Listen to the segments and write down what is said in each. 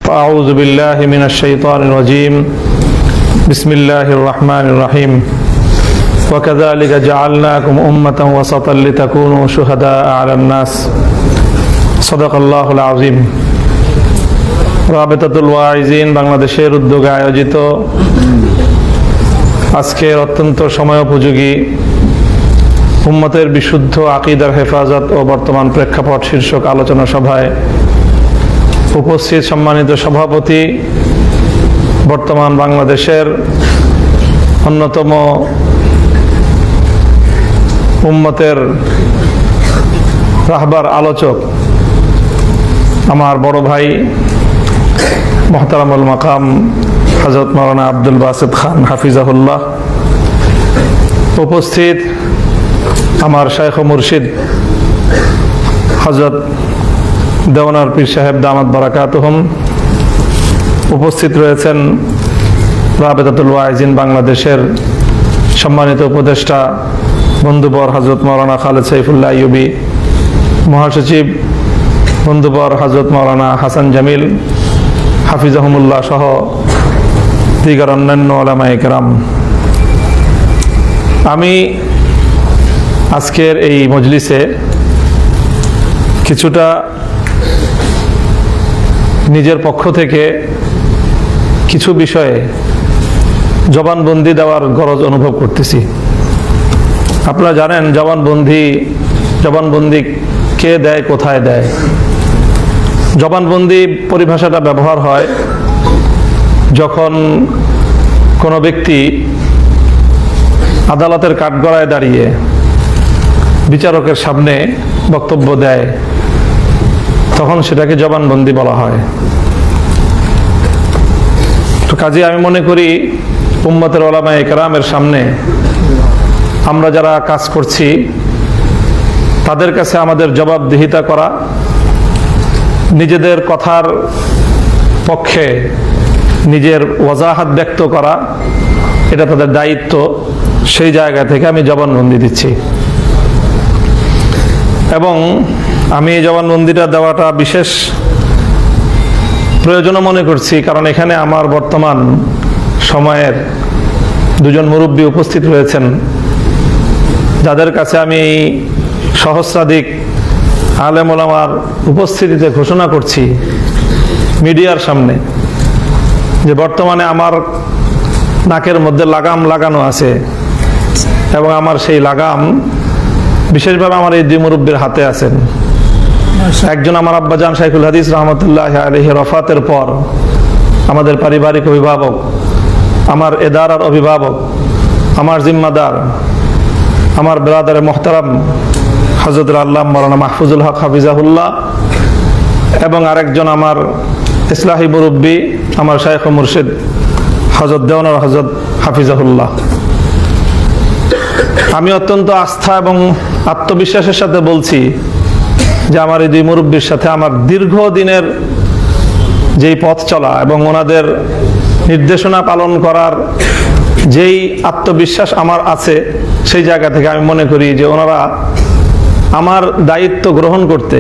فأعوذ بالله من الشيطان الرجيم بسم الله الرحمن الرحيم وكذلك جعلناكم أمة وسطا لتكونوا شهداء على الناس صدق الله العظيم রাবেতাতুল ওয়াইজিন বাংলাদেশের উদ্যোগে আয়োজিত আজকের অত্যন্ত সময়োপযোগী উম্মতের বিশুদ্ধ আকীদার হেফাজত ও বর্তমান প্রেক্ষাপট শীর্ষক আলোচনা সভায় উপস্থিত সম্মানিত সভাপতি, বর্তমান বাংলাদেশের অন্যতম উম্মতের রাহবার আলোচক আমার বড় ভাই মুহতারামুল মাকাম হযরত মাওলানা আব্দুল বাসিত খান হাফিজাহুল্লাহ, উপস্থিত আমার শাইখ ও মুর্শিদ হযরত দেওয়ানার পীর সাহেব দামাত বারাকাতুহুম, উপস্থিত রয়েছেন রাবেতাতুল ওয়াইজিন বাংলাদেশের সম্মানিত উপদেষ্টা বন্ধুবর হযরত মাওলানা খালেদ সাইফুল্লাহ আইয়ুবী, মহাসচিব বন্ধুবর হযরত মাওলানা হাসান জামিল হাফিজাহুমুল্লাহ সহ দিগার অন্যান্য উলামায়ে কেরাম। আমি আজকের এই মজলিসে কিছুটা নিজের পক্ষ থেকে কিছু বিষয়ে জবানবন্দি দেওয়ার গরজ অনুভব করতেছি। আপনারা জানেন জবানবন্দি কে দেয়, কোথায় দেয়। জবানবন্দি পরিভাষাটা ব্যবহার হয় যখন কোনো ব্যক্তি আদালতের কাঠগড়ায় দাঁড়িয়ে বিচারকের সামনে বক্তব্য দেয়, তখন সেটাকে জবানবন্দি বলা হয়। তো কাজে আমি মনে করি উম্মতের উলামায়ে কেরামের সামনে আমরা যারা কাজ করছি তাদের কাছে আমাদের জবাবদিহিতা করা, নিজেদের কথার পক্ষে নিজের ওয়াজাহাত ব্যক্ত করা, এটা তাদের দায়িত্ব। সেই জায়গা থেকে আমি জবানবন্দি দিচ্ছি এবং আমি এই জবানবন্দিটা দেওয়াটা বিশেষ প্রয়োজনও মনে করছি, কারণ এখানে আমার বর্তমান সময়ের দুজন মুরব্বী উপস্থিত রয়েছেন, যাদের কাছে আমি সহস্রাধিক আলেম ওলামার উপস্থিতিতে ঘোষণা করছি মিডিয়ার সামনে যে বর্তমানে আমার নাকের মধ্যে লাগাম লাগানো আছে এবং আমার সেই লাগাম বিশেষভাবে আমার এই দুই মুরব্বীর হাতে আছেন। একজন আমার আব্বাজান শাইখুল হাদিস রহমতুল্লাহ আলাইহি রফাতের পর আমাদের পারিবারিক অভিভাবক, আমার এদারার অভিভাবক, আমার জিম্মাদার, আমার ব্রাদারে মোহতারাম হযরত আল্লামা মাওলানা মাহফুজুল হক হাফিজাহুল্লাহ, এবং আরেকজন আমার ইসলাহি মুরব্বী, আমার শাইখ ও মুর্শিদ হযরত দেওয়ানার হযরত হাফিজাহুল্লাহ। আমি অত্যন্ত আস্থা এবং আত্মবিশ্বাসের সাথে বলছি যে আমার এই দুই মুরব্বীর সাথে আমার দীর্ঘদিনের যেই পথ চলা এবং ওনাদের নির্দেশনা পালন করার যেই আত্মবিশ্বাস আমার আছে, সেই জায়গা থেকে আমি মনে করি যে ওনারা আমার দায়িত্ব গ্রহণ করতে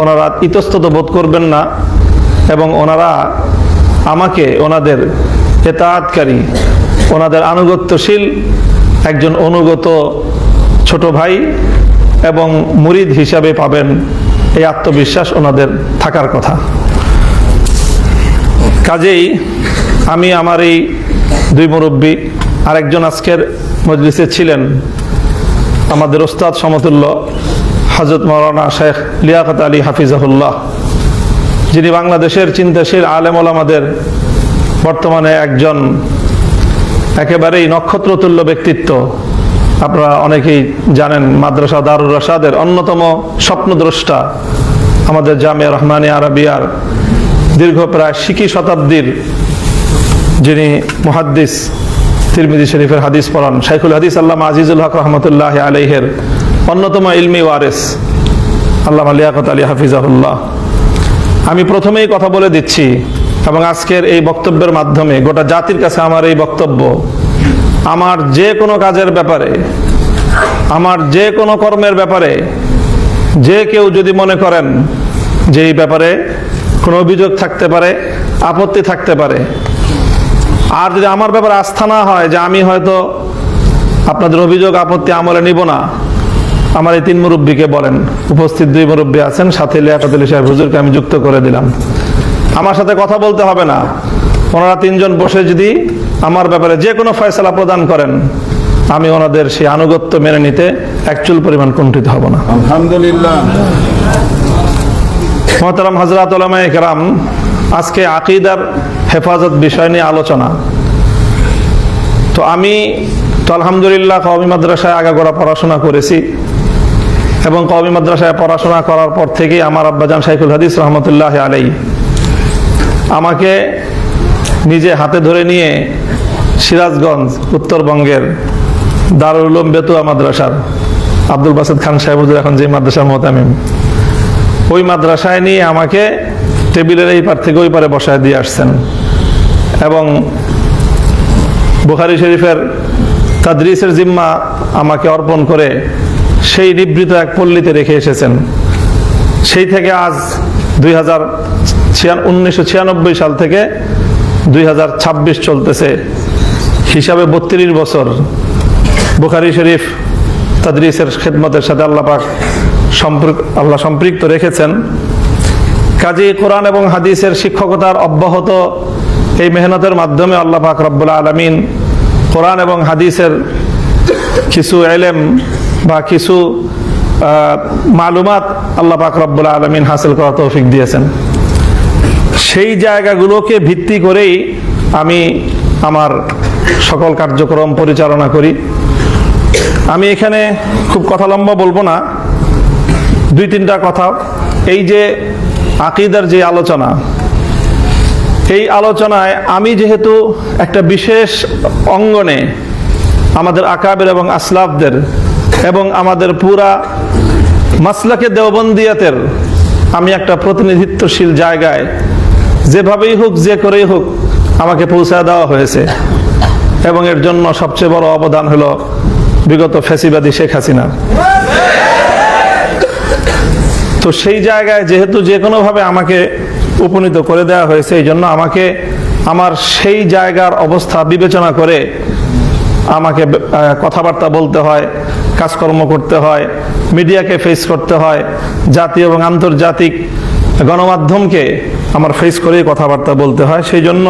ওনারা ইতস্তত বোধ করবেন না এবং ওনারা আমাকে ওনাদের ইতাআতকারী, ওনাদের আনুগত্যশীল একজন অনুগত ছোট ভাই এবং মুরিদ হিসাবে পাবেন, এই আত্মবিশ্বাস ওনাদের থাকার কথা। কাজেই আমি আমার এই দুই মুরব্বী, আরেকজন আজকের মজলিসে ছিলেন আমাদের ওস্তাদ সমতুল্য হযরত মাওলানা শেখ লিয়াকত আলী হাফিজাহুল্লাহ, যিনি বাংলাদেশের চিন্তাশীল আলেম ওলামাদের বর্তমানে একজন একেবারেই নক্ষত্রতুল্য ব্যক্তিত্ব। আপনারা অনেকেই জানেন মাদ্রাসা দারুর রাশাদের অন্যতম স্বপ্নদ্রষ্টা, আমাদের জামিয়া রহমানিয়া আরাবিয়ার দীর্ঘ প্রায় 20 শতাব্দীর যিনি মুহাদ্দিস, তিরমিজি শরীফের হাদিস পড়ান, শাইখুল হাদিস আল্লামা আজিজুল হক রহমতুল্লাহ আলাইহির অন্যতম ইলমি ওয়ারিস আল্লামা লিয়াকত আলী হাফিজাহুল্লাহ। আমি প্রথমেই কথা বলে দিচ্ছি এবং আজকের এই বক্তব্যের মাধ্যমে গোটা জাতির কাছে আমার এই বক্তব্য, আমার যে কোনো কাজের ব্যাপারে, আমার যে কোনো কর্মের ব্যাপারে যে কেউ যদি মনে করেন যে এই ব্যাপারে কোনো অভিযোগ থাকতে পারে, আপত্তি থাকতে পারে। আর যদি আমার ব্যাপারে আস্থা না হয় যে আমি হয়তো আপনাদের অভিযোগ আপত্তি আমলে নিব না, আমার এই 3 মুরব্বীকে বলেন, উপস্থিত 2 মুরব্বী আছেন, সাথে লিয়াকত আলী সাহেব হুজুরকে আমি যুক্ত করে দিলাম। আমার সাথে কথা বলতে হবে না, ওনারা 3 জন বসে যদি আমার ব্যাপারে যে কোনো ফয়সালা প্রদান করেন, আমি ওনাদের সেই আনুগত্য মেনে নিতে একচুল পরিমাণ কুণ্ঠিত হব না। আলহামদুলিল্লাহ। মুহতারাম হযরত উলামায়ে কেরাম, আজকে আকীদার হেফাজত বিষয় নিয়ে আলোচনা। তো আমি তো আলহামদুলিল্লাহ কওমি মাদ্রাসায় আগাগোড়া পড়াশোনা করেছি, এবং কওমি মাদ্রাসায় পড়াশোনা করার পর থেকেই আমার আব্বাজান শাইখুল হাদিস রহমতুল্লাহ আলাইহি আমাকে নিজে হাতে ধরে নিয়ে সিরাজগঞ্জ উত্তরবঙ্গের দারুল উলুম বেতুয়া মাদ্রাসার আব্দুল বাসেদ খান সাহেব হুজুর এখন যে মাদ্রাসার মুতামিম, ওই মাদ্রাসায় নিয়ে আমাকে টেবিলের এই পার থেকে ওই পারে বসায় দিয়ে আসছেন, এবং বুখারী শরীফের তাদরিসের জিম্মা আমাকে অর্পণ করে সেই নিবৃত এক পল্লীতে রেখে এসেছেন। সেই থেকে আজ 1996 সাল থেকে 2026 চলতেছে, হিসাবে 32 বছর বুখারী শরীফ তাদরিসের খেদমতের সাথে আল্লাহ পাক সম্পৃক্ত রেখেছেন। কাজী কোরআন এবং হাদিসের শিক্ষকতার অব্যাহত এই মেহনতের মাধ্যমে আল্লাহ পাক রব্বুল আলামিন কোরআন এবং হাদিসের কিছু ইলম বা কিছু মালুমাত আল্লাহ পাক রব্বুল আলামিন হাসিল করার তৌফিক দিয়েছেন। সেই জায়গাগুলোকে ভিত্তি করেই আমি আমার সকল কার্যক্রম পরিচালনা করি। আমি এখানে খুব কথা লম্বা বলবো না, 2-3টা কথা। এই যে আকীদার যে আলোচনা, এই আলোচনায় আমি যেহেতু একটা বিশেষ অঙ্গনে আমাদের আকাবের এবং আসলাফদের এবং আমাদের পুরা মাসলাকে দেওবন্দিয়াতের আমি একটা প্রতিনিধিত্বশীল জায়গায়, যেভাবেই হোক যে করেই হোক আমাকে পৌঁছায় দেওয়া হয়েছে, এবং এর জন্য সবচেয়ে বড় অবদান হলো বিগত ফ্যাসিবাদী শেখ হাসিনা। তো সেই জায়গায় যেহেতু যে কোনোভাবে আমাকে উপনীত করে দেওয়া হয়েছে, এই জন্য আমাকে আমার সেই জায়গার অবস্থা বিবেচনা করে আমাকে কথাবার্তা বলতে হয়, কাজকর্ম করতে হয়, মিডিয়াকে ফেস করতে হয়, জাতীয় এবং আন্তর্জাতিক গণমাধ্যমকে আমার ফেস করেই কথাবার্তা বলতে হয়। সেই জন্য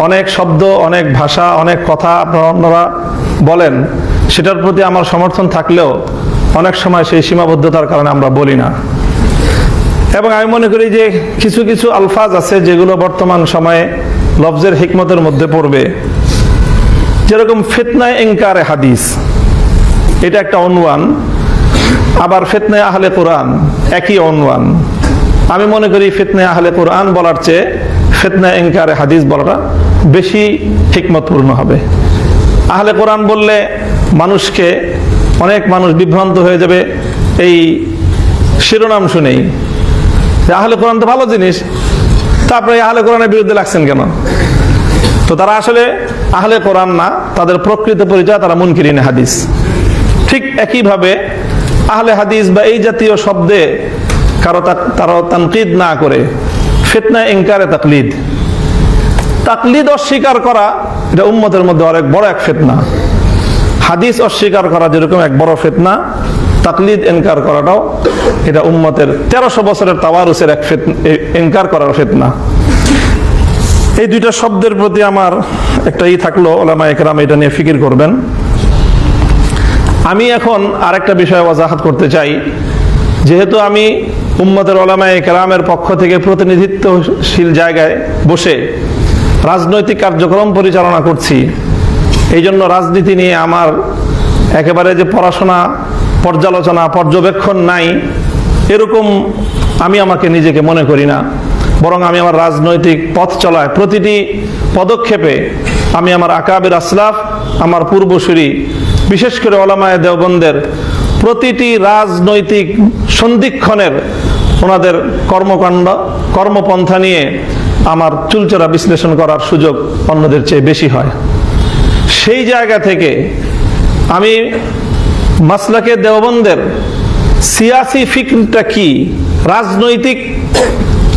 অনেক শব্দ, অনেক ভাষা, অনেক কথা আপনারা বলেন, সেটার প্রতি আমার সমর্থন থাকলেও অনেক সময় সেই সীমাবদ্ধতার কারণে আমরা বলি না। এবং আমি মনে করি যে কিছু কিছু আলফাজ আছে যেগুলো বর্তমান সময়ে লফজের হিকমতের মধ্যে পড়বে, যেরকম ফিতনায়ে ইনকারে হাদিস, এটা একটা অনওয়ান, আবার ফিতনায়ে আহলে কোরআন একই অনওয়ান। আমি মনে করি ফিতনায়ে আহলে কোরআন বলার চেয়ে ফিতনায়ে ইনকারে হাদিস বলাটা বেশি হিকমতপূর্ণ হবে। আহলে কোরআন বললে অনেক মানুষ বিভ্রান্ত হয়ে যাবে এই শিরোনাম শুনেই, যে আহলে কোরআন তো ভালো জিনিস, তারপরে আহলে কোরআনের বিরুদ্ধে লাগছেন কেন? তো তারা আসলে আহলে কোরআন না, তাদের প্রকৃত পরিচয় তারা মুনকিরিনে হাদিস। ঠিক একইভাবে আহলে হাদিস বা এই জাতীয় শব্দে তারা তানকিদ না করে ফিতনা ইনকারে তাকলিদ, তাকলিদ অস্বীকার করা, এটা উম্মতের মধ্যে অনেক বড় এক ফিতনা। হাদিস অস্বীকার করা যেরকম এক বড় ফিতনা, তাকলিদ ইনকার করাটাও এটা উম্মতের 1300 বছরের তাওয়ারুসের এক ইনকার করার ফিতনা। এই 2টা শব্দের প্রতি আমার একটা থাকলো, উলামায়ে কেরাম এটা নিয়ে ফিকির করবেন। আমি এখন আরেকটা বিষয় ওয়াজাহাত করতে চাই। যেহেতু আমি উম্মতের উলামায়ে কেরামের পক্ষ থেকে প্রতিনিধিত্বশীল জায়গায় বসে রাজনৈতিক কার্যক্রম পরিচালনা করছি, এই জন্য রাজনীতি নিয়ে আমার একেবারে যে পড়াশোনা, পর্যালোচনা, পর্যবেক্ষণ নাই, এরকম আমি আমাকে নিজেকে মনে করি না। বরং আমি আমার রাজনৈতিক পথ চলায় প্রতিটি পদক্ষেপে আমি আমার আকাবের আসলাফ, আমার পূর্বসূরি, বিশেষ করে উলামায়ে দেওবন্দের প্রতিটি রাজনৈতিক সন্ধিক্ষণের ওনাদের কর্মকাণ্ড, কর্মপন্থা নিয়ে আমার চুলচেরা বিশ্লেষণ করার সুযোগ অন্যদের চেয়ে বেশি হয়। সেই জায়গা থেকে আমি মাসলাকে দেওবন্দের সিয়াসি ফিকরটা কি, রাজনৈতিক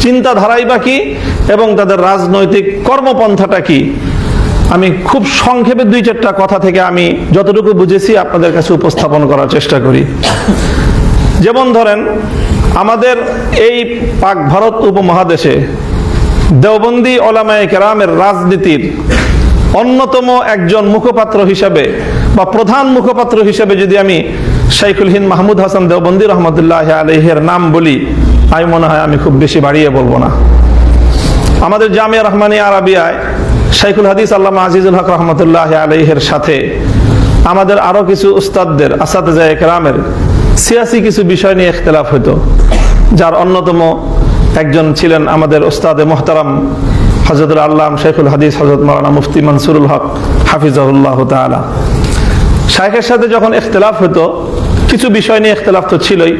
চিন্তাধারাই বা কি এবং তাদের রাজনৈতিক কর্মপন্থাটা কি, আমি খুব সংক্ষেপে 2-4টা কথা থেকে আমি যতটুকু বুঝেছি আপনাদের কাছে উপস্থাপন করার চেষ্টা করি। যেমন ধরেন, আমাদের এই পাক ভারত উপমহাদেশে দেওবন্দি ওলামায়ে কেরামের রাজনীতির অন্যতম একজন মুখপাত্র হিসেবে বা প্রধান মুখপাত্র হিসেবে যদি আমি শাইখুল হিন্দ মাহমুদ হাসান দেওবন্দি রহমতুল্লাহ আলাইহির নাম বলি, আমি মনে হয় আমি খুব বেশি বাড়িয়ে বলবো না। আমাদের জামিয়া রহমানিয়া আরাবিয়ায় শাইখুল হাদিস আল্লামা আজিজুল হক রহমতুল্লাহ আলাইহির সাথে আমাদের আরো কিছু উস্তাদদের আসাতেজায়ে কেরামের সিয়াসি কিছু বিষয় নিয়ে ইখতিলাফ হতো, যার অন্যতম একজন ছিলেন আমাদের উস্তাদে মোহতারাম হযরতুল আল্লামা শাইখুল হাদিস হযরত মাওলানা মুফতি মনসুরুল হক হাফিজাহুল্লাহ তাআলা। শাইখের সাথে যখন ইখতিলাফ হতো, কিছু বিষয় নিয়ে ইখতিলাফ তো ছিলই,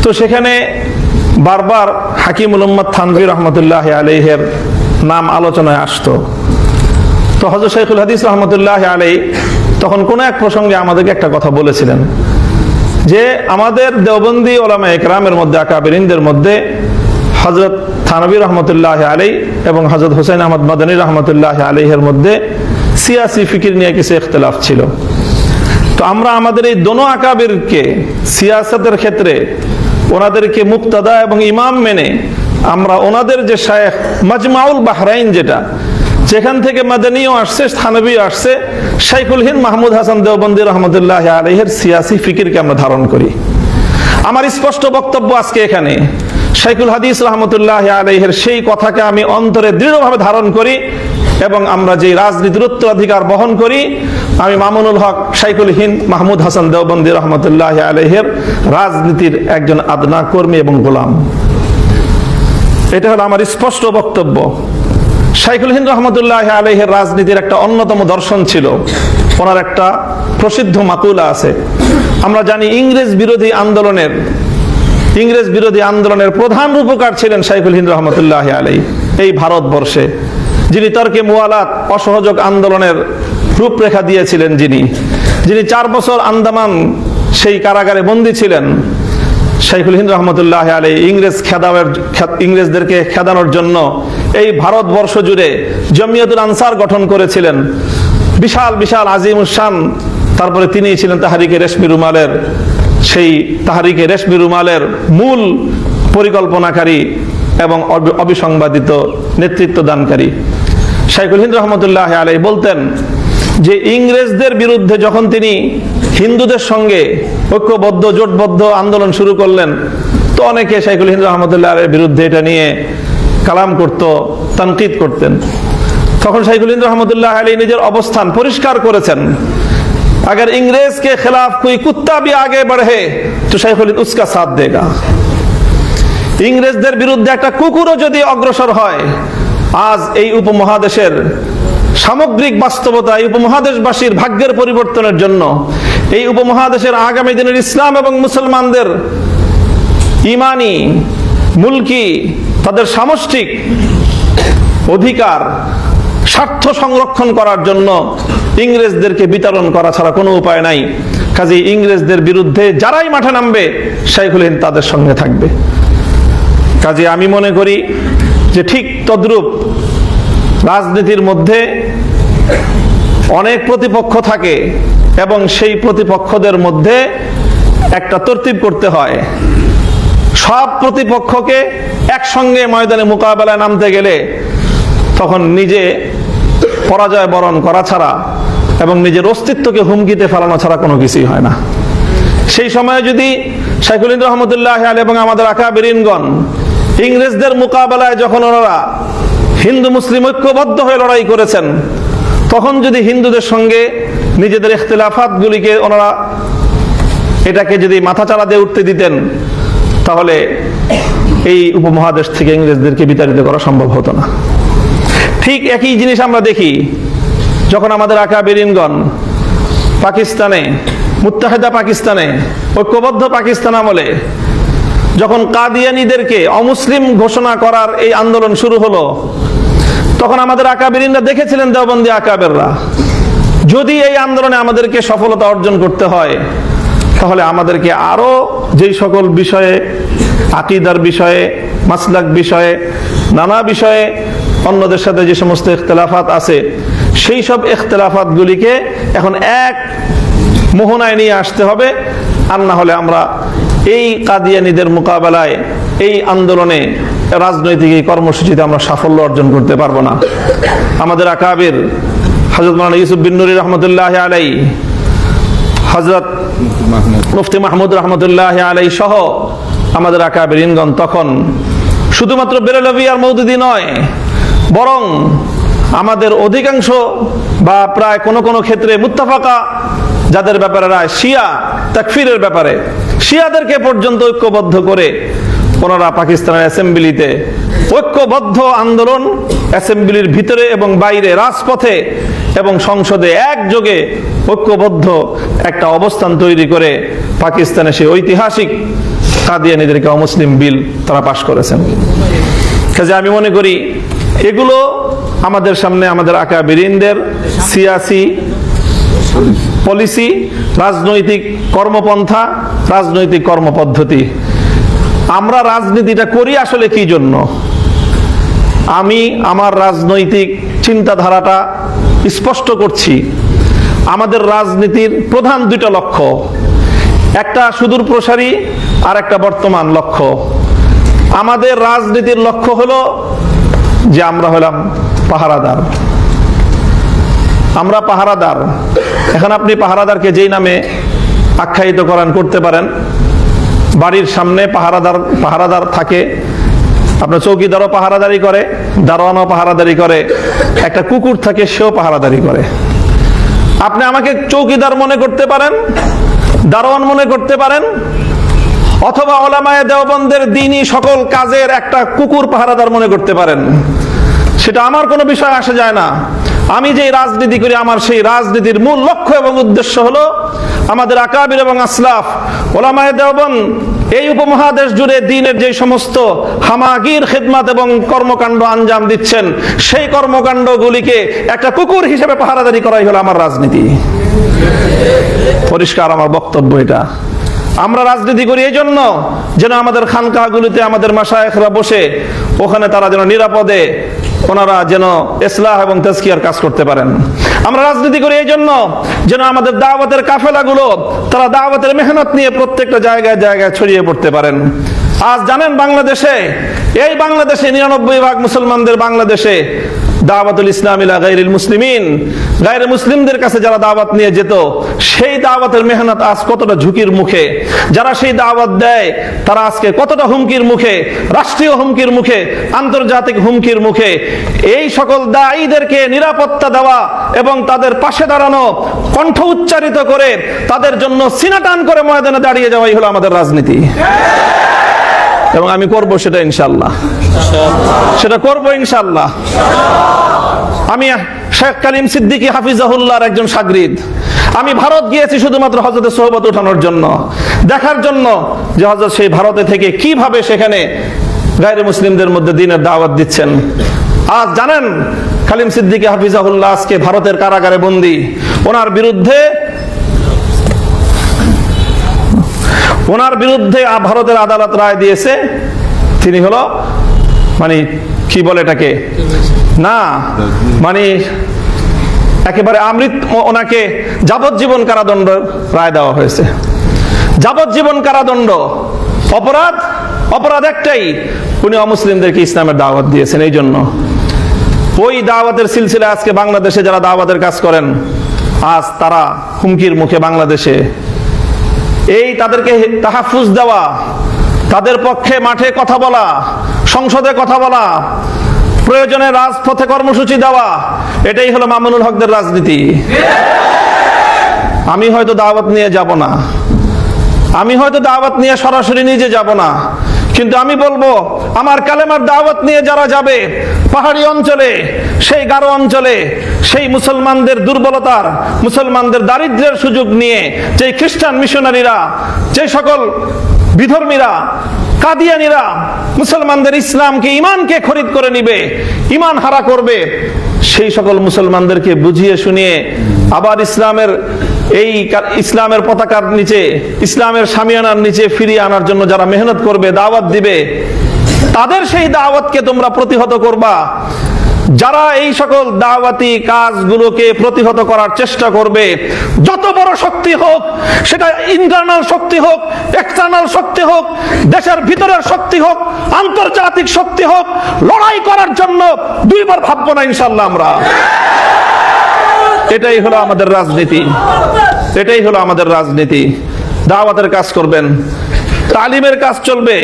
তো সেখানে বারবার হাকিমুল উম্মাত থানভী রহমতুল্লাহ আলাইহির নাম আলোচনায় আসতো। তো হযরত শাইখুল হাদিস রহমতুল্লাহ আলাইহি তখন কোন এক প্রসঙ্গে আমাদেরকে একটা কথা বলেছিলেন যে আমাদের দেওবন্দি ওলামায়ে কেরামের মধ্যে, আকাবিরিনদের মধ্যে হযরত থানভী রহমতুল্লাহ আলাইহি এবং হযরত হুসাইন আহমদ মাদানী রহমতুল্লাহ আলাইহির মধ্যে সিয়াসি ফিকির নিয়ে কিছু ইখতিলাফ ছিল। তো আমরা আমাদের এই দোনো আকাবিরকে সিয়াসতের ক্ষেত্রে ওনাদেরকে মুক্তাদা এবং ইমাম মেনে আমরা ওনাদের যে শায়েখ মাজমাউল বাহরাইন, যেখান থেকে মাদানীও আসছে, থানভীও আসছে, শাইখুল হিন্দ মাহমুদ হাসান দেওবন্দি রহমতুল্লাহ আলাইহির সিয়াসি ফিকিরকে আমরা ধারণ করি। আমার স্পষ্ট বক্তব্য আজকে এখানে, শাইখুল হাদিস রহমতুল্লাহ আলাইহির সেই কথাকে আমি অন্তরে দৃঢ়ভাবে ধারণ করি এবং আমরা যে রাজনীতির উত্তরাধিকার বহন করি, আমি মামুনুল হক শাইখুল হিন্দ মাহমুদ হাসান দেওবন্দি রহমতুল্লাহ আলাইহির রাজনীতির একজন আদনা কর্মী এবং গোলাম। এটা হলো আমার স্পষ্ট বক্তব্য। শাইখুল হিন্দ রহমতুল্লাহ আলাইহির রাজনীতির একটা অন্যতম দর্শন ছিল, ওনার একটা প্রসিদ্ধ মাকুলা আছে। আমরা জানি ইংরেজ বিরোধী আন্দোলনের প্রধান রূপকার ছিলেন শাইখুল হিন্দ রহমতুল্লাহ আলাইহি এই ভারতবর্ষে, যিনি তর্কে মুওয়ালাত অসহযোগ আন্দোলনের রূপরেখা দিয়েছিলেন, যিনি 4 বছর আন্দামান সেই কারাগারে বন্দী ছিলেন। শাইখুল হিন্দ রহমতুল্লাহ আলাইহি ইংরেজদেরকে খেদানোর জন্য এই ভারতবর্ষ জুড়ে জমিয়তুল আনসার গঠন করেছিলেন, বিশাল বিশাল আজিমুশান। তারপরে তিনি ছিলেন তাহরিকে রেশমি রুমালের মূল পরিকল্পনাকারী এবং অবিসংবাদিত নেতৃত্ব দানকারী। শাইখুল হিন্দ রহমতুল্লাহ আলাইহি বলতেন যে ইংরেজদের বিরুদ্ধে যখন তিনি হিন্দুদের সঙ্গে ঐক্যবদ্ধ জোটবদ্ধ আন্দোলন শুরু করলেন, তো অনেকে শাইখুল হিন্দ রহমতুল্লাহ আলাইহির বিরুদ্ধে এটা নিয়ে কালাম করত, তানকিদ করতেন। তখন শাইখুল হিন্দ রহমতুল্লাহ আলাইহি নিজের অবস্থান পরিষ্কার করেছেন, अगर इंग्रेज के खिलाफ कोई कुत्ता भी आगे बढ़े तो शाइखुल हिंद उसका साथ देगा। ইংরেজদের বিরুদ্ধে একটা কুকুরও যদি অগ্রসর হয়, আজ এই উপমহাদেশের সামগ্রিক বাস্তবতা, এই উপমহাদেশবাসীর ভাগ্যের পরিবর্তনের জন্য, এই উপমহাদেশের আগামী দিনের ইসলাম এবং মুসলমানদের ইমানি, মুলকি, তাদের সামষ্টিক অধিকার, স্বার্থ সংরক্ষণ করার জন্য ইংরেজদেরকে বিতরণ করা ছাড়া কোনো উপায় নাই। কাজে ইংরেজদের বিরুদ্ধে যারাই মাঠে নামবে, শাইখুল হিন্দ তাদের সঙ্গে থাকবে। কাজে আমি মনে করি যে ঠিক তদ্রূপ রাজনীতির মধ্যে অনেক প্রতিপক্ষ থাকে এবং সেই প্রতিপক্ষদের মধ্যে একটা তরতিব করতে হয়। সব প্রতিপক্ষকে একসঙ্গে ময়দানে মোকাবেলায় নামতে গেলে তখন নিজে পরাজয় বরণ করা ছাড়া এবং নিজের অস্তিত্বকে হুমকিতে ফেলানো ছাড়া কোনো কিছুই হয় না। সেই সময়ে যদি শাইখুল হিন্দ রহমতুল্লাহ আলাইহি এবং আমাদের আকাবিরিনগণ ইংরেজদের মোকাবেলায় যখন ওনারা হিন্দু মুসলিম ঐক্যবদ্ধ হয়ে লড়াই করেছেন, তখন যদি হিন্দুদের সঙ্গে নিজেদের ইখতিলাফাতগুলিকে ওনারা এটাকে যদি মাথাচাড়া দিয়ে উঠতে দিতেন, তাহলে এই উপমহাদেশ থেকে ইংরেজদেরকে বিতাড়িত করা সম্ভব হতো না। ঠিক একই জিনিস আমরা দেখি যখন আমাদের আকাবিরিনগণ পাকিস্তানে, মুত্তাহিদা পাকিস্তানে, ঐক্যবদ্ধ পাকিস্তান আমলে যখন কাদিয়ানীদেরকে অমুসলিম ঘোষণা করার এই আন্দোলন শুরু হলো, তখন আমাদের আকাবিরিনরা দেখেছিলেন, দেওবন্দি আকাবেররা, যদি এই আন্দোলনে আমাদেরকে সফলতা অর্জন করতে হয়, তাহলে আমাদেরকে আরো যেই সকল বিষয়ে আকীদার বিষয়ে, মাসলাক বিষয়ে, নানা বিষয়ে অন্যদের সাথে যে সমস্ত ইখতিলাফাত আছে, সেই সব ইখতিলাফাতগুলিকে এখন এক মোহনায় নিয়ে আসতে হবে। আর না হলে আমরা এই কাদিয়ানীদের মোকাবেলায়, এই আন্দোলনে, রাজনৈতিক এই কর্মসূচিতে আমরা সাফল্য অর্জন করতে পারবো না। আমাদের আকাবির হযরত মাওলানা ইউসুফ বিন নুরি রহমতুল্লাহ আলাই, হযরত মুফতি মাহমুদ রহমতুল্লাহ আলাই সহ আমাদের আকাবিরিনগণ তখন শুধুমাত্র বেরেলভী আর মওদুদি নয়, বরং আমাদের অধিকাংশ বা প্রায় কোন কোন ক্ষেত্রে মুত্তাফাকা যাদের ব্যাপারে রায়, শিয়া তাকফিরের ব্যাপারে শিয়াদেরকে পর্যন্ত ঐক্যবদ্ধ করে ওনারা পাকিস্তানের অ্যাসেম্বলিতে ঐক্যবদ্ধ আন্দোলন, অ্যাসেম্বলির ভিতরে এবং বাইরে, রাজপথে এবং সংসদে একযোগে ঐক্যবদ্ধ একটা অবস্থান তৈরি করে পাকিস্তানে সেই ঐতিহাসিক কাদিয়ানীদেরকে অমুসলিম বিল তারা পাশ করেছেন। কাজে আমি মনে করি এগুলো আমাদের সামনে আমাদের আকাবিরিনদের সিয়াসি পলিসি, রাজনৈতিক কর্মপন্থা, রাজনৈতিক কর্মপদ্ধতি। আমরা রাজনীতিটা করি আসলে কি জন্য? আমি আমার রাজনৈতিক চিন্তাধারাটা স্পষ্ট করছি। আমাদের রাজনীতির প্রধান দুটো লক্ষ্য, একটা সুদূর প্রসারী আর একটা বর্তমান লক্ষ্য। আমাদের রাজনীতির লক্ষ্য হলো যে আমরা হলাম পাহারাদার, আমরা পাহারাদার। এখন আপনি পাহারাদারকে যেই নামে আখ্যায়িত করতে পারেন। বাড়ির সামনে পাহারাদার থাকে, আপনার চৌকিদারও পাহারাদারি করে, দারোয়ানও পাহারাদারি করে, একটা কুকুর থাকে সেও পাহারাদারি করে। আপনি আমাকে চৌকিদার মনে করতে পারেন, দারোয়ান মনে করতে পারেন, অথবা উলামায়ে দেওবন্দের দ্বীনি সকল কাজের একটা কুকুর পাহারাদার মনে করতে পারেন। সেটা আমার কোনো বিষয় আসে যায় না। আমি যে রাজনীতি করি, আমার সেই রাজনীতির মূল লক্ষ্য এবং উদ্দেশ্য হলো আমাদের আকাবির এবং আসলাফ উলামায়ে দেওবন্দ এই উপমহাদেশ জুড়ে দ্বীনের যে সমস্ত হামাগির খিদমত এবং কর্মকাণ্ড আঞ্জাম দিচ্ছেন, সেই কর্মকাণ্ডগুলিকে একটা কুকুর হিসেবে পাহারাদারি করাই হলো আমার রাজনীতি। পরিষ্কার আমার বক্তব্য এটা। আমরা রাজনীতি করি এই জন্য যেন আমাদের খানকাহগুলিতে আমাদের মাশায়েখরা বসে ওখানে তারা যেন নিরাপদে ওনারা যেন ইসলাহ এবং তাজকিয়ার কাজ করতে পারেন। আমরা রাজনীতি করি এই জন্য যেন আমাদের দাওয়াতের কাফেলাগুলো তারা দাওয়াতের মেহনত নিয়ে প্রত্যেকটা জায়গায় জায়গায় ছড়িয়ে পড়তে পারেন। আজ জানেন বাংলাদেশে, এই বাংলাদেশে 99% মুসলমানদের বাংলাদেশে দাওয়াতুল ইসলাম ইলা গায়রিল মুসলিমিন, গায়রে মুসলিমদের কাছে যারা দাওয়াত নিয়ে যেত, সেই দাওয়াতের মেহনত আজ কতটা ঝুঁকির মুখে। যারা সেই দাওয়াত দেয় তারা আজকে কতটা হুমকির মুখে, রাষ্ট্রীয় হুমকির মুখে, আন্তর্জাতিক হুমকির মুখে। এই সকল দায়ীদেরকে নিরাপত্তা দেওয়া এবং তাদের পাশে দাঁড়ানো, কণ্ঠ উচ্চারিত করে তাদের জন্য সিনা টান করে ময়দানে দাঁড়িয়ে যাওয়াই হলো আমাদের রাজনীতি। এবং আমি করব সেটা ইনশাআল্লাহ, সেটা করব ইনশাআল্লাহ। আমি শেখ কালিম সিদ্দিকী হাফিজাহুল্লাহর একজন শাগরিদ। আমি ভারত গিয়েছি শুধুমাত্র হযরতের সোহবত ওঠানোর জন্য, দেখার জন্য যে হযরত সেই ভারতে থেকে কিভাবে সেখানে গায়রে মুসলিমদের মধ্যে দ্বীনের দাওয়াত দিচ্ছেন। আজ জানেন কালিম সিদ্দিকী হাফিজাহুল্লাহ আজকে ভারতের কারাগারে বন্দী। ওনার বিরুদ্ধে ভারতের আদালত রায় দিয়েছে, তিনি হলো মানে কি বলে এটাকে, না মানে একেবারে ওনাকে যাবজ্জীবন কারাদণ্ড রায় দেওয়া হয়েছে। যাবজ্জীবন কারাদণ্ড। অপরাধ একটাই, উনি অমুসলিমদেরকে ইসলামের দাওয়াত দিয়েছেন। এই জন্য ওই দাওয়াতের সিলসিলা আজকে বাংলাদেশে যারা দাওয়াতের কাজ করেন, আজ তারা হুমকির মুখে। বাংলাদেশে এই তাদেরকে তাহাফুজ দেওয়া, তাদের পক্ষে মাঠে কথা বলা, সংসদে কথা বলা, প্রয়োজনে রাজপথে কর্মসূচি দেওয়া, এটাই হলো মামুনুল হকদের রাজনীতি। আমি হয়তো দাওয়াত নিয়ে যাব না, আমি হয়তো দাওয়াত নিয়ে সরাসরি নিজে যাব না, কিন্তু আমি বলবো আমার কালেমার দাওয়াত নিয়ে যারা যাবে পাহাড়ি অঞ্চলে, সেই গারো অঞ্চলে, সেই মুসলমানদের দুর্বলতার, মুসলমানদের দারিদ্র্যের সুযোগ নিয়ে যে খ্রিস্টান মিশনারিরা, যে সকল বিধর্মীরা, কাদিয়ানীরা মুসলমানদের ইসলামকে, ইমানকে খরিদ করে নিবে, ইমান হারা করবে, সেই সকল মুসলমানদেরকে বুঝিয়ে শুনিয়ে আবার ইসলামের এই ইসলামের পতাকার নিচে, ইসলামের শামিয়ানার নিচে ফিরিয়ে আনার জন্য যারা মেহনত করবে, দাওয়াত দিবে, তাদের সেই দাওয়াতকে তোমরা প্রতিহত করবা। যারা এই সকল দাওয়াতি কাজগুলোকে প্রতিহত করার চেষ্টা করবে, যত বড় শক্তি হোক, সেটা ইন্টারনাল শক্তি হোক, এক্সটার্নাল শক্তি হোক, দেশের ভিতরের শক্তি হোক, আন্তর্জাতিক শক্তি হোক, লড়াই করার জন্য দুইবার ভাববো না ইনশাআল্লাহ আমরা। এটাই হলো আমাদের রাজনীতি, এটাই হলো আমাদের রাজনীতি। দাওয়াতের কাজ করবেন, তালিমের কাজ চলবে।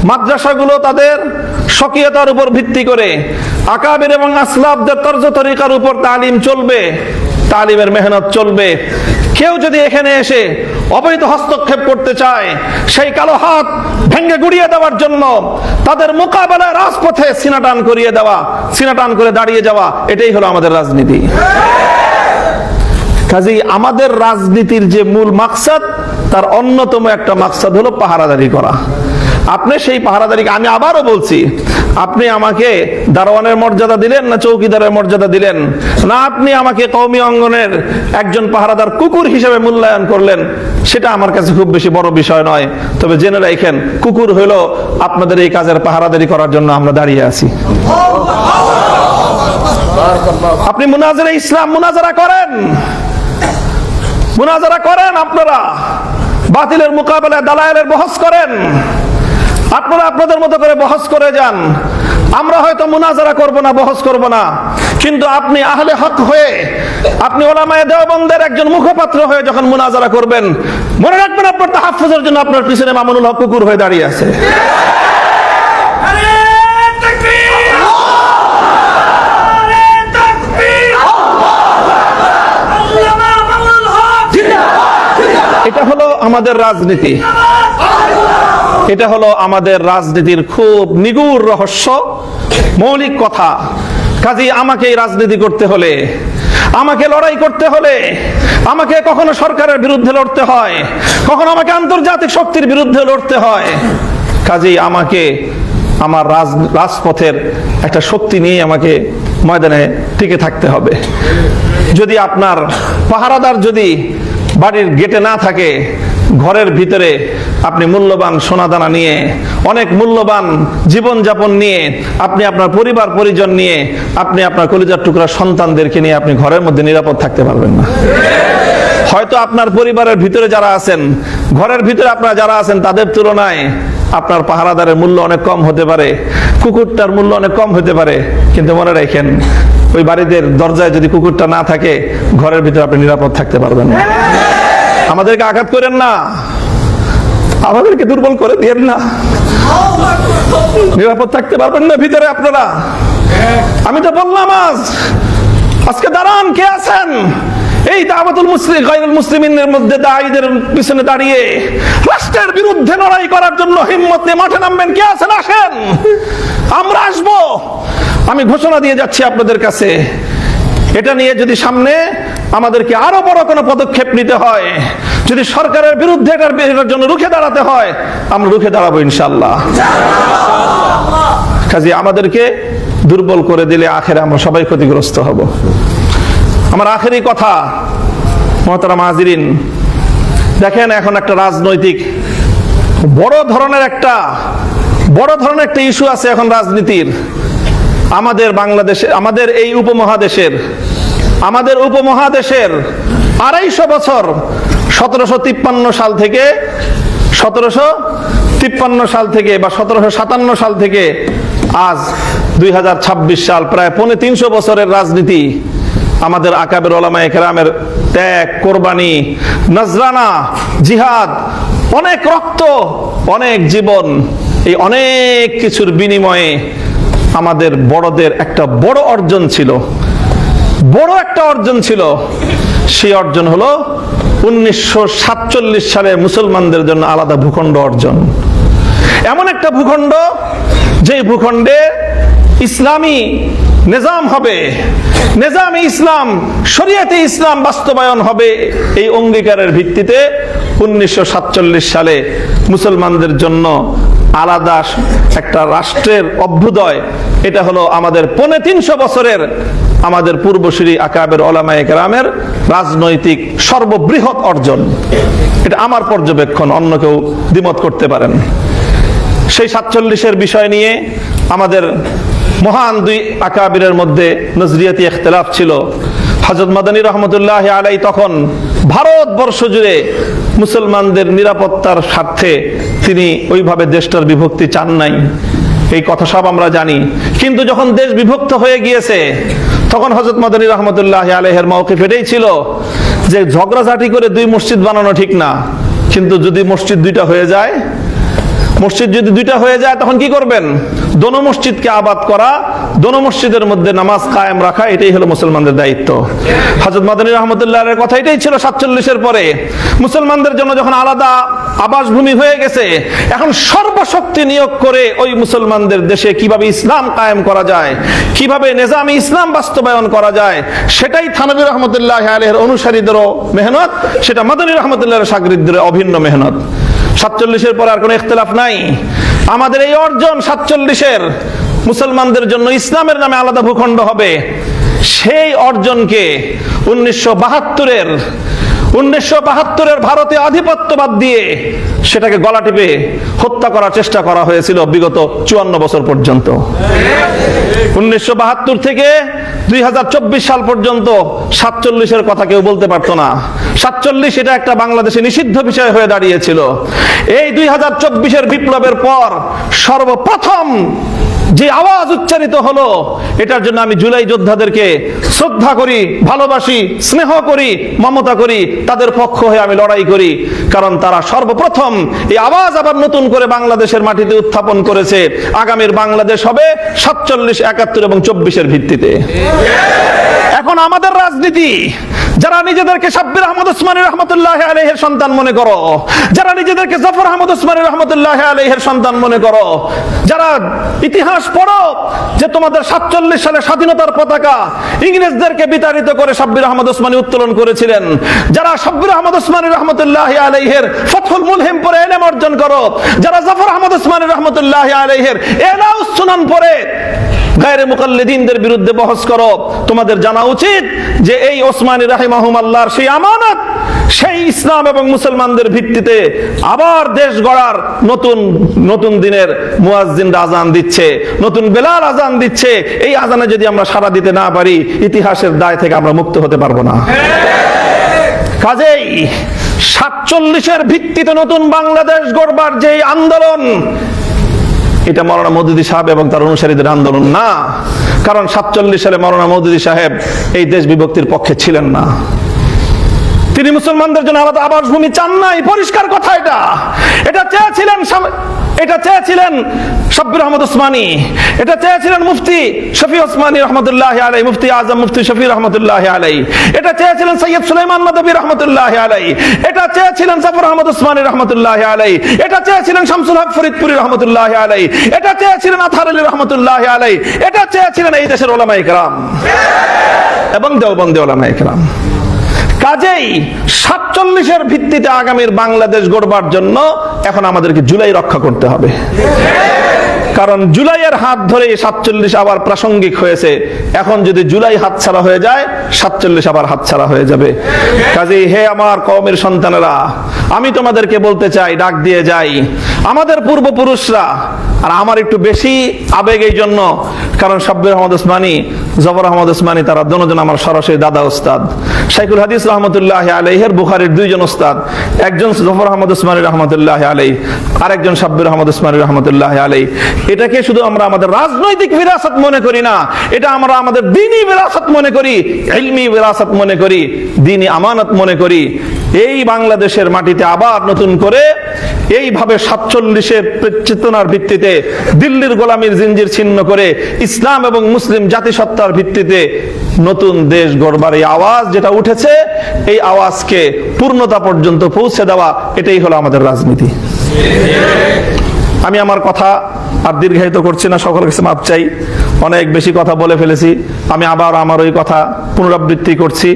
মাদ্রাসাগুলো তাদের স্বকীয়তার উপর ভিত্তি করে আকাবির এবং আসলাফদের তর্জ তরিকার উপর তালিম চলবে, তালিমের মেহনত চলবে। কেউ যদি এখানে এসে অবৈধ হস্তক্ষেপ করতে চায়, সেই কালো হাত ভেঙে গুড়িয়ে দেওয়ার জন্য তাদের মোকাবেলায় রাজপথে সিনাটান করিয়ে দেওয়া, সিনাটান করে দাঁড়িয়ে যাওয়া, এটাই হলো আমাদের রাজনীতি। কাজেই আমাদের রাজনীতির যে মূল মাকসাদ, তার অন্যতম একটা মাকসাদ হলো পাহারাদারি করা। আপনি সেই পাহারাদারি, আমি আবারও বলছি, আপনি আমাকে দারোয়ানের মর্যাদা দিলেন না চৌকিদারের মর্যাদা দিলেন, না আপনি আমাকে কওমি অঙ্গনের একজন পাহারাদার কুকুর হিসেবে মূল্যায়ন করলেন, সেটা আমার কাছে খুব বেশি বড় বিষয় নয়। তবে জেনে রাখেন, কুকুর হলো আপনাদের এই কাজের পাহারাদারি করার জন্য আমরা দাঁড়িয়ে আছি। আপনি মুনাজারা ইসলাম মুনাজারা করেন, মুনাজারা করেন, আপনারা বাতিলের মোকাবেলায় দালায়েলের বহস করেন, আপনারা আপনাদের মতো করে বহস করে যান। আমরা হয়তো মুনাজারা করব না, বহস করব না, কিন্তু আপনি আহলে হক হয়ে, আপনি উলামায়ে দেওবন্দের একজন মুখপাত্র হয়ে যখন মুনাজারা করবেন, মনে রাখবেন আপনার তাহাফুজের জন্য আপনার পিছনে মামুনুল হক কুকুর হয়ে দাঁড়িয়ে আছে। এটা হলো আমাদের রাজনীতি, এটা হলো আমাদের রাজনীতির খুব নিগুড় রহস্য, মৌলিক কথা। কাজেই আমাকে এই রাজনীতি করতে হলে, আমাকে লড়াই করতে হলে, আমাকে কখনো সরকারের বিরুদ্ধে লড়তে হয়, কখনো আমাকে আন্তর্জাতিক শক্তির বিরুদ্ধে লড়তে হয়। কাজেই আমাকে আমার রাজপথের একটা শক্তি নিয়ে আমাকে ময়দানে টিকে থাকতে হবে। যদি আপনার পাহারাদার যদি বাড়ির গেটে না থাকে, ঘরের ভিতরে আপনি মূল্যবান সোনাদানা নিয়ে, অনেক মূল্যবান জীবনযাপন নিয়ে, আপনি আপনার পরিবার পরিজন নিয়ে, আপনি আপনার কলিজার টুকরা সন্তানদেরকে নিয়ে আপনি ঘরের মধ্যে নিরাপদ থাকতে পারবেন না। হয়তো আপনার পরিবারের ভিতরে যারা আছেন, ঘরের ভিতরে আপনারা যারা আছেন, তাদের তুলনায় আপনার পাহারাদারের মূল্য অনেক কম হতে পারে, কুকুরটার মূল্য অনেক কম হতে পারে, কিন্তু মনে রাখেন, ওই বাড়িদের দরজায় যদি কুকুরটা না থাকে, ঘরের ভিতরে আপনি নিরাপদ থাকতে পারবেন না। আমাদেরকে আঘাত করেন না, আমাদেরকে দুর্বল করে দিয়েন না, নিরাপদ থাকতে পারবেন না ভিতরে আপনারা। আমি তো বললাম আজকে দাঁড়ান, কে আছেন এই দাওয়াতুল মুসলিম গায়রুল মুসলিমিনের মধ্যে দায়ীদের পিছনে দাঁড়িয়ে রাষ্ট্রের বিরুদ্ধে লড়াই করার জন্য হিম্মত নিয়ে মাঠে নামবেন? কে আছেন? আসেন, আমরা আসবো। আমি ঘোষণা দিয়ে যাচ্ছি আপনাদের কাছে, এটা নিয়ে যদি সামনে আমাদেরকে আরো বড় কোনো পদক্ষেপ নিতে হয়, যদি সরকারের বিরুদ্ধে এটার জন্য রুখে দাঁড়াতে হয়, আমরা রুখে দাঁড়াবো ইনশাআল্লাহ। কাজে আমাদেরকে দুর্বল করে দিলে আখেরে আমরা সবাই ক্ষতিগ্রস্ত হব। আমার আখেরি কথা, মুহতারাম হাজিরিন, দেখেন এখন একটা রাজনৈতিক বড় ধরনের একটা ইস্যু আছে এখন রাজনীতির। আমাদের বাংলাদেশে, আমাদের এই উপমহাদেশের 250 বছর, 1753 সাল থেকে বা 1757 সাল থেকে আজ 2026 সাল, প্রায় 350 বছরের রাজনীতি। আমাদের আকাবের উলামায়ে কেরামের ত্যাগ, কোরবানি, নজরানা, জিহাদ, অনেক রক্ত, অনেক জীবন, এই অনেক কিছুর বিনিময়ে আমাদের বড়দের একটা বড় অর্জন ছিল, বড় একটা অর্জন ছিল। সেই অর্জন হলো 1947 সালে মুসলমানদের জন্য আলাদা ভূখণ্ড অর্জন। এমন একটা ভূখণ্ড, যে ভূখণ্ডে ইসলামী নিজাম হবে, নিজামে ইসলাম, শরিয়াতে ইসলাম বাস্তবায়ন হবে। এই অঙ্গীকারের ভিত্তিতে 1947 সালে মুসলমানদের জন্য আলাদা একটা রাষ্ট্রের অভ্যুদয় এটা হলো আমাদের 350 বছরের আমাদের পূর্বসূরি আকাবের ওলামায়ে কেরামের রাজনৈতিক সর্ববৃহৎ অর্জন। এটা আমার পর্যবেক্ষণ, অন্য কেউ দ্বিমত করতে পারেন। সেই 47-এর বিষয় নিয়ে আমাদের মহান দুই আকাবিরের মধ্যে নজরিয়াতি ইখতিলাফ ছিল। হযরত মাদানী রহমতুল্লাহ আলাই তখন ভারতবর্ষ জুড়ে মুসলমানদের নিরাপত্তার স্বার্থে তিনি ওইভাবে দেশটার বিভক্তি চান নাই, এই কথা সব আমরা জানি। কিন্তু যখন দেশ বিভক্ত হয়ে গিয়েছে তখন হযরত মাদানী রহমতুল্লাহ আলাইহির মওকিফ এটাই ছিল যে ঝগড়াঝাটি করে দুই মসজিদ বানানো ঠিক না, কিন্তু যদি মসজিদ দুইটা হয়ে যায়, মসজিদ যদি দুইটা হয়ে যায় তখন কি করবেন? দোনো মসজিদকে আবাদ করা, দোনো মসজিদের মধ্যে নামাজ কায়েম রাখা, এটাই হলো মুসলমানদের দায়িত্ব। হযরত মাদানী রাহমাতুল্লাহর কথা এটাই ছিল 47-এর পরে। মুসলমানদের জন্য যখন আলাদা আবাসভূমি হয়ে গেছে, এখন সর্বশক্তি নিয়োগ করে ওই মুসলমানদের দেশে কিভাবে ইসলাম কায়েম করা যায়, কিভাবে নিজামে ইসলাম বাস্তবায়ন করা যায়, সেটাই থানভী রহমতুল্লাহ আলাইহির অনুসারীদেরও মেহনত, সেটা মাদানী রহমতুল্লাহর শাগরিদদের অভিন্ন মেহনত। 47-এর পরে আর কোনো ইখতিলাফ নাই। আমাদের এই অর্জন 47-এর মুসলমানদের জন্য ইসলামের নামে আলাদা ভূখণ্ড হবে, সেই অর্জনকে 1972-এর ভারতে আধিপত্যবাদ দিয়ে সেটাকে গলা টিপে হত্যা করার চেষ্টা করা হয়েছিল বিগত 54 বছর পর্যন্ত। 1972 থেকে 2024 সাল পর্যন্ত 47-এর কথা কেউ বলতে পারতো না। 47 এটা একটা বাংলাদেশে নিষিদ্ধ বিষয় হয়ে দাঁড়িয়েছিল। এই 2024-এর বিপ্লবের পর সর্বপ্রথম যে আওয়াজ উচ্চারিত হলো, এটার জন্য আমি জুলাই যোদ্ধাদেরকে শ্রদ্ধা করি, ভালোবাসি, স্নেহ করি, মমতা করি, তাদের পক্ষ হয়ে আমি লড়াই করি, কারণ তারা সর্বপ্রথম এই আওয়াজ আবার নতুন করে বাংলাদেশের মাটিতে উত্থাপন করেছে। আগামীর বাংলাদেশ হবে 47, 71 এবং 24-এর ভিত্তিতে। এখন আমাদের রাজনীতি, যারা নিজেদেরকে শাব্বির আহমদ ওসমানী রহমতুল্লাহ আলাইহির সন্তান মনে করো, যারা নিজেদেরকে জাফর আহমদ ওসমানী রহমতুল্লাহ আলাইহির সন্তান মনে করো, যারা ইতিহাস পড়ো যে তোমাদের 47 সালে স্বাধীনতার পতাকা ইংরেজদেরকে বিতাড়িত করে শাব্বির আহমদ ওসমানী উত্তোলন করেছিলেন, যারা শাব্বির আহমদ ওসমানী রহমতুল্লাহ আলাইহির ফাতহুল মুলহিম পড়ে ইলম অর্জন করো, যারা জাফর আহমদ ওসমানী রহমতুল্লাহ আলাইহির ইলাউস সুনান পড়ে গায়রে মুকাল্লিদিনদের বিরুদ্ধে বহস করো, তোমাদের জানা উচিত যে এই ওসমানী রাহিমাহুমাল্লাহর সেই আমানত, সেই ইসলাম এবং মুসলমানদের ভিত্তিতে আবার দেশ গড়ার নতুন দিনের মুয়াজ্জিনরা আযান দিচ্ছে, নতুন বেলাল আযান দিচ্ছে। এই আযানে যদি আমরা সাড়া দিতে না পারি, ইতিহাসের দায় থেকে আমরা মুক্ত হতে পারবো না। কাজেই 47-এর ভিত্তিতে নতুন বাংলাদেশ গড়বার যে আন্দোলন, এটা মাওলানা মওদুদী সাহেব এবং তার অনুসারীদের আন্দোলন না। কারণ 47 সালে মাওলানা মওদুদী সাহেব এই দেশ বিভক্তির পক্ষে ছিলেন না। তিনি মুসলমানদের জন্য আলাদা আবাসভূমি চান নাই, পরিষ্কার কথা। এটা চেয়েছিলেন শাব্বির আহমদ ওসমানী, এটা চেয়েছিলেন মুফতি শফি ওসমানী রহমতুল্লাহ আলাইহি, মুফতি আজম মুফতি শফি রহমতুল্লাহ আলাইহি, এটা চেয়েছিলেন সৈয়দ সুলাইমান নদভী রহমতুল্লাহ আলাইহি, এটা চেয়েছিলেন জাফর আহমদ ওসমানী রহমতুল্লাহ আলাইহি, এটা চেয়েছিলেন শামসুল হক ফরিদপুরি রহমতুল্লাহ আলাইহি, এটা চেয়েছিলেন আতহার আলী রহমতুল্লাহ আলাইহি, এটা চেয়েছিলেন এই দেশের উলামায়ে কেরাম এবং দেওবন্দি উলামায়ে কেরাম। কাজেই 47-এর ভিত্তিতে আগামীর বাংলাদেশ গড়বার জন্য এখন আমাদেরকে জুলাই রক্ষা করতে হবে। কারণ জুলাইয়ের হাত ধরে 47 আবার প্রাসঙ্গিক হয়েছে। এখন যদি জুলাই হাতছাড়া হয়ে যায়, 47 আবার হাতছাড়া হয়ে যাবে। কাজেই হে আমার কওমের সন্তানেরা, আমি তোমাদেরকে বলতে চাই, ডাক দিয়ে যাই, আমাদের পূর্বপুরুষরা, আর আমার একটু বেশি আবেগ এই জন্য, কারণ শাব্বির আহমদ ওসমানী, জাফর আহমদ ওসমানী তারা দুজন আমার সরাসরি দাদা ওস্তাদ। শাইখুল হাদিস রহমতুল্লাহ আলাইহির বুখারীর দুইজন ওস্তাদ, একজন জাফর আহমদ ওসমানী রহমতুল্লাহ আলাইহি, আরেকজন শাব্বির আহমদ ওসমানী রহমতুল্লাহ আলাইহি। এটাকে শুধু আমরা আমাদের রাজনৈতিক বিরাসত মনে করি না, এটা আমরা আমাদের দ্বীনি বিরাসত মনে করি, ইলমি বিরাসত মনে করি, দ্বীনি আমানত মনে করি। এই বাংলাদেশের মাটিতে আবার নতুন করে এইভাবে 47-এর চেতনার ভিত্তিতে দিল্লির গোলামীর জিঞ্জির ছিন্ন করে ইসলাম এবং মুসলিম জাতিসত্তার ভিত্তিতে নতুন দেশ গড়বার এই আওয়াজ যেটা উঠেছে, এই আওয়াজকে পূর্ণতা পর্যন্ত পৌঁছে দেওয়া, এটাই হলো আমাদের রাজনীতি। আমি আমার কথা আর দীর্ঘায়িত করছি না, সকলের কাছে মাপ চাই, অনেক বেশি কথা বলে ফেলেছি। আমি আবার আমার ওই কথা পুনরাবৃত্তি করছি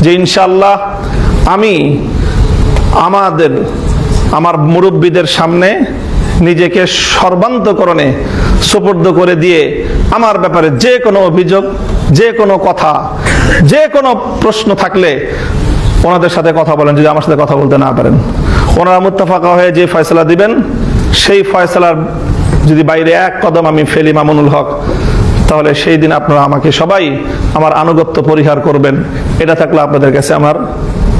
যে ইনশাআল্লাহ আমি আমার মুরব্বীদের সামনে নিজেকে সর্বান্তকরণে সুপর্দ করে দিয়ে আমার ব্যাপারে যে কোনো অভিযোগ, যে কোনো কথা, যে কোনো প্রশ্ন থাকলে ওনাদের সাথে কথা বলেন। যদি আমার সাথে কথা বলতে না পারেন, ওনারা মুত্তাফাকা হয়ে যে ফয়সালা দিবেন, সেই ফয়সালার যদি বাইরে এক কদম আমি ফেলি মামুনুল হক, তাহলে সেই দিন আপনারা আমাকে সবাই আমার আনুগত্য পরিহার করবেন। এটা থাকলে আপনাদের কাছে আমার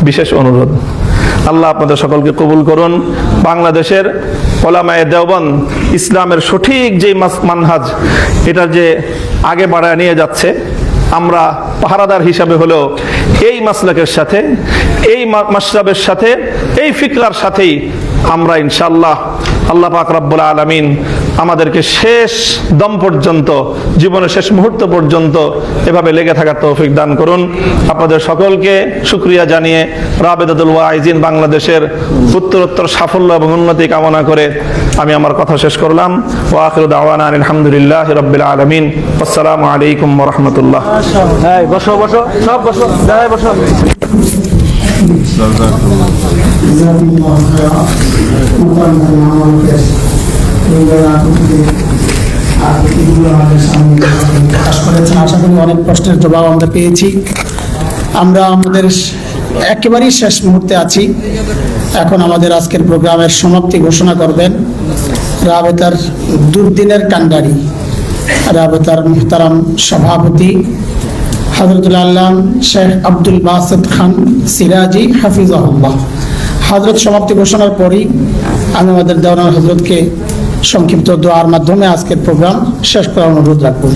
বিশেষ অনুরোধ। আল্লাহ আপনাদের সকলকে কবুল করুন। বাংলাদেশের ওলামায়ে দেওবন্দ ইসলামের সঠিক যে মানহাজ, এটা যে আগে বাড়ায় নিয়ে যাচ্ছে, আমরা পাহারাদার হিসাবে হলেও এই মাসলাকের সাথে, এই মাশরাবের সাথে, এই ফিকরার সাথেই আমরা ইনশাআল্লাহ আল্লাহ পাক রব্বুল আলামিন আমাদেরকে শেষ দম পর্যন্ত, জীবনের শেষ মুহূর্ত পর্যন্ত এভাবে লেগে থাকার তৌফিক দান করুন। আপনাদের সকলকে শুকরিয়া জানিয়ে রাবেতাতুল ওয়াইজিন বাংলাদেশের উত্তরোত্তর সাফল্য এবং উন্নতি কামনা করে আমি আমার কথা শেষ করলাম। ওয়া আখিরু দাওয়ানা আলহামদুলিল্লাহি রাব্বিল আলামিন। আসসালামু আলাইকুম ওয়া রাহমাতুল্লাহ। হ্যাঁ, বসো বসো, সব বসো, দাঁড়ায় বসো। আশা করি অনেক প্রশ্নের জবাব আমরা পেয়েছি। আমরা আমাদের একেবারেই শেষ মুহূর্তে আছি। এখন আমাদের আজকের প্রোগ্রামের সমাপ্তি ঘোষণা করবেন রাবেতার দুর্দিনের কান্ডারি, রাবেতার মুহতারাম সভাপতি হযরতুল আল্লাম শেখ আব্দুল বাসিত খান সিরাজি হাফিজাহুল্লাহ। হযরত সমাপ্তি ঘোষণার পরই আমি আমাদের দেওয়ান হযরতকে সংক্ষিপ্ত দোয়ার মাধ্যমে আজকের প্রোগ্রাম শেষ করার অনুরোধ রাখবো।